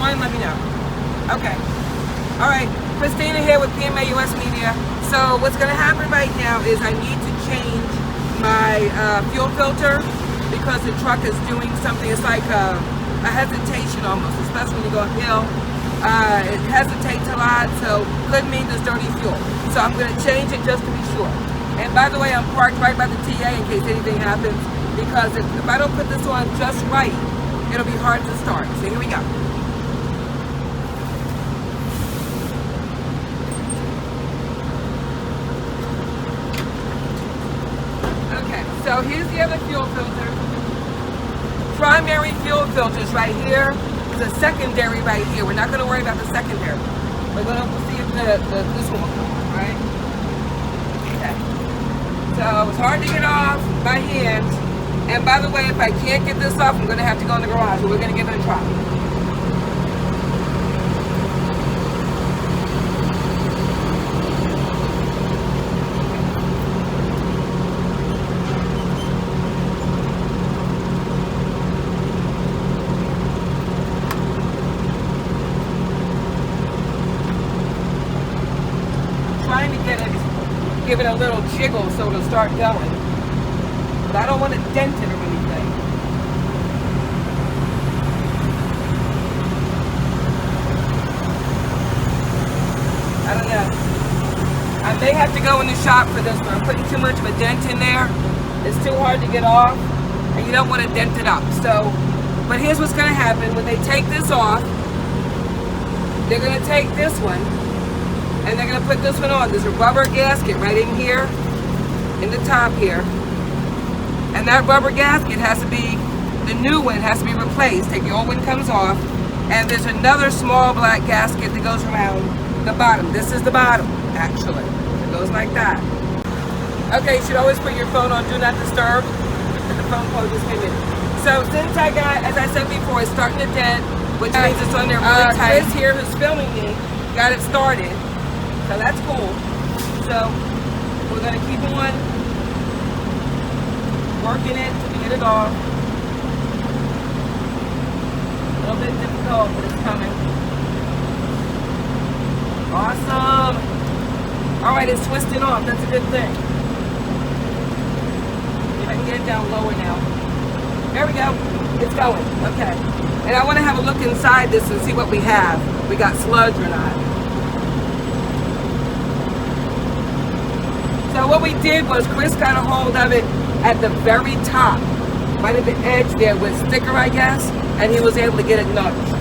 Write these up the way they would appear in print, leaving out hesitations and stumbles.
one, let me know. Okay. All right. Christina here with theMain US Media. So what's going to happen right now is I need to change my fuel filter because the truck is doing something. It's like a hesitation almost, especially when you go uphill. It hesitates a lot, so could mean there's dirty fuel. So I'm going to change it just to be sure. And by the way, I'm parked right by the TA in case anything happens, because if I don't put this on just right, it'll be hard to start. So here we go. Okay, so here's the other fuel filter. Primary fuel filters right here. The secondary right here. We're not going to worry about the secondary. We're going to see if this one will come on, right? Okay. So it's hard to get off by hand. And by the way, if I can't get this off, I'm going to have to go in the garage, but we're going to give it a try. Trying to get it, give it a little jiggle so it'll start going. But I don't want to dent it or anything. I don't know. I may have to go in the shop for this one. I'm putting too much of a dent in there. It's too hard to get off, and you don't want to dent it up. So, but here's what's going to happen. When they take this off, they're going to take this one, and they're going to put this one on. There's a rubber gasket right in here, in the top here. And that rubber gasket has to be, the new one has to be replaced. Take the old one comes off. And there's another small black gasket that goes around the bottom. This is the bottom, actually. It goes like that. Okay, you should always put your phone on Do Not Disturb. The phone call just came in. So since I got, as I said before, it's starting to dent, which means it's on there really tight. Chris here, who's filming me, got it started. So that's cool. So we're going to keep on working it to get it off. A little bit difficult, but it's coming. Awesome. All right, it's twisting off. That's a good thing. If I can get it down lower now. There we go. It's going. Okay. And I want to have a look inside this and see what we have. We got sludge or not. So what we did was Chris got a hold of it at the very top, right at the edge there with sticker, I guess, and he was able to get it nudged.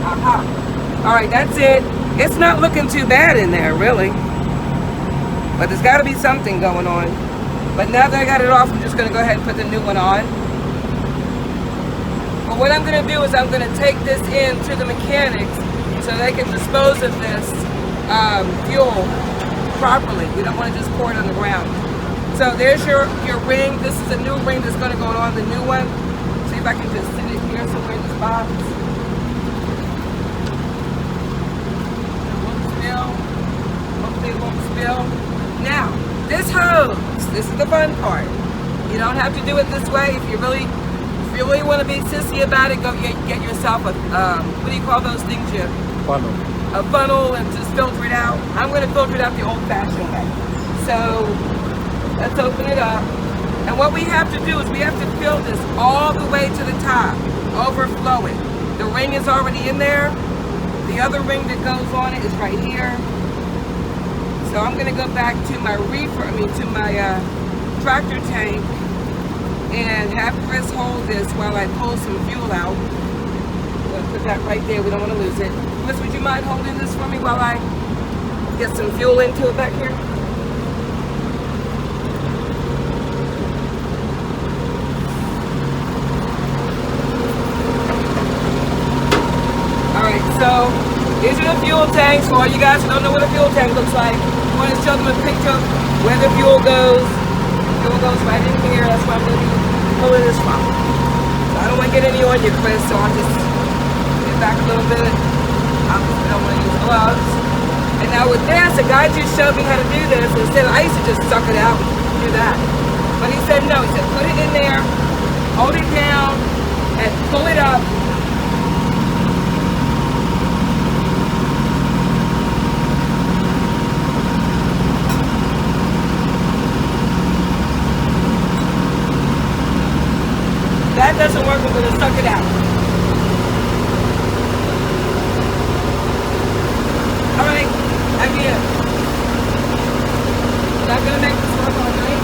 Aha. All right, that's it. It's not looking too bad in there, really. But there's got to be something going on. But now that I got it off, I'm just going to go ahead and put the new one on. But what I'm going to do is I'm going to take this in to the mechanics so they can dispose of this fuel properly. We don't want to just pour it on the ground. So there's your ring. This is a new ring that's going to go on the new one. See if I can just sit it here somewhere in this box. It won't spill. Hopefully it won't spill. Now, this hose, this is the fun part. You don't have to do it this way. If you really want to be sissy about it, go get yourself a, what do you call those things? Funnel. A funnel, and just filter it out. I'm going to filter it out the old-fashioned way. So let's open it up. And what we have to do is we have to fill this all the way to the top, overflow it. The ring is already in there. The other ring that goes on it is right here. So I'm going to go back to my to my tractor tank and have Chris hold this while I pull some fuel out. I'm going to put that right there. We don't want to lose it. Chris, would you mind holding this for me while I get some fuel into it back here? Alright, so these are the fuel tanks. For all you guys who don't know what a fuel tank looks like, I want to show them a picture of where the fuel goes. The fuel goes right in here. That's where I'm going to be pulling this from. So I don't want to get any on you, Chris, so I'll just get back a little bit. I don't want to use gloves. And now with this, a guy just showed me how to do this. Instead, I used to just suck it out and do that. But he said no. He said put it in there Hold it down and pull it up. That doesn't work, we're gonna suck it out. All right, again. Not gonna make this work all night.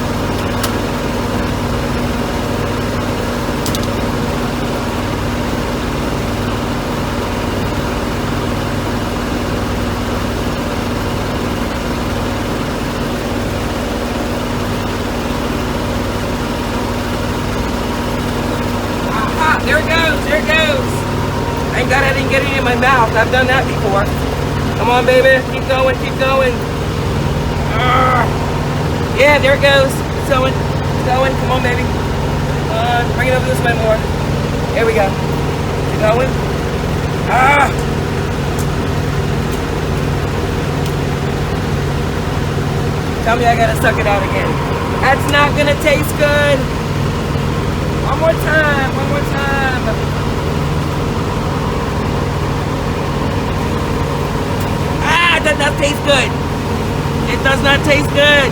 There it goes, there it goes. Thank God I didn't get it in my mouth. I've done that before. Come on, baby. Keep going, keep going. Yeah, there it goes. It's going, it's going. Come on, baby. Bring it over this way more. There we go. It's going. Tell me I gotta suck it out again. That's not gonna taste good. One more time, one more time. It does not taste good. It does not taste good.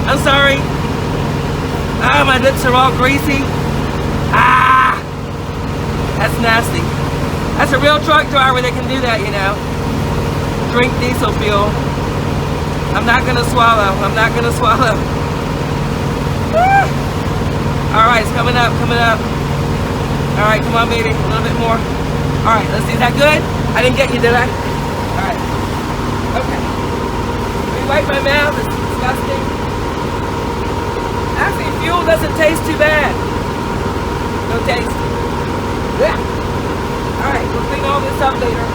I'm sorry. My lips are all greasy. That's nasty. That's a real truck driver that can do that, you know. Drink diesel fuel. I'm not gonna swallow. I'm not gonna swallow. All right, it's coming up, coming up. All right, come on, baby, a little bit more. All right, let's see, is that good? I didn't get you, did I? All right, okay. Let me wipe my mouth, it's disgusting. Actually, fuel doesn't taste too bad. No taste. Yeah. All right, we'll clean all this up later.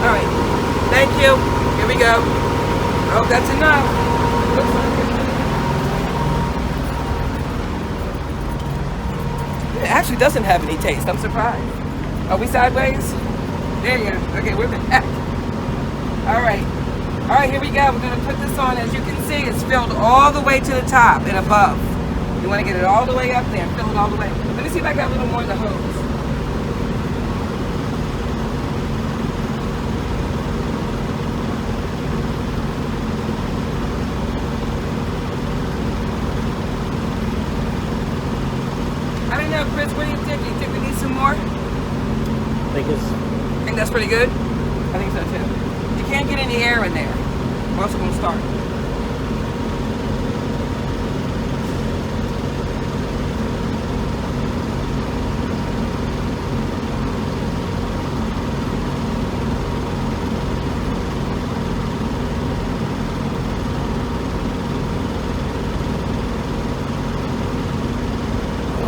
All right, thank you. Here we go. Oh, that's enough. Looks like it. It actually doesn't have any taste. I'm surprised. Are we sideways? There you go. Okay, we're back. All right. All right, here we go. We're going to put this on. As you can see, it's filled all the way to the top and above. You want to get it all the way up there and fill it all the way. Let me see if I got a little more of the hose. Chris, what do you think? Do you think we need some more? I think that's pretty good? I think so too. You can't get any air in there. Or else it's going to start.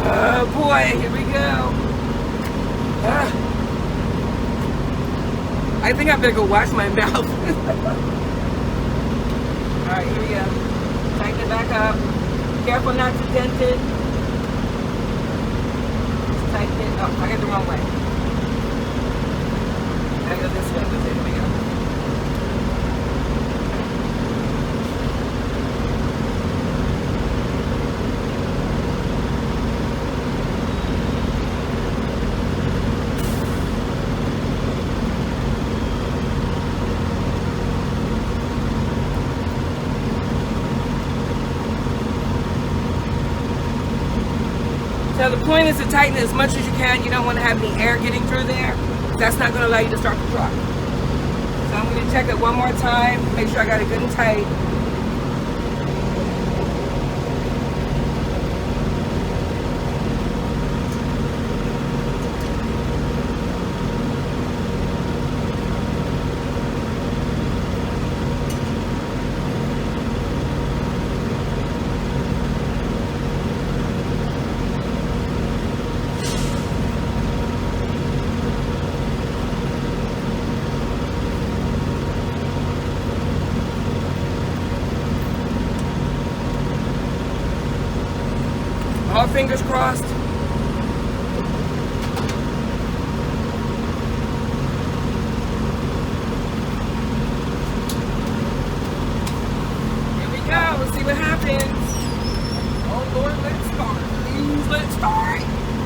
Oh boy, here we go. I think I better go wash my mouth. Alright, here we go. Tighten it back up. Careful not to dent it. Just tighten it up. I got the wrong way. I go this way with it. Here we go. So the point is to tighten it as much as you can. You don't want to have any air getting through there. That's not going to allow you to start the truck. So I'm going to check it one more time. Make sure I got it good and tight. All fingers crossed. Here we go. Let's see what happens. Oh Lord, let's start. guys, let's start.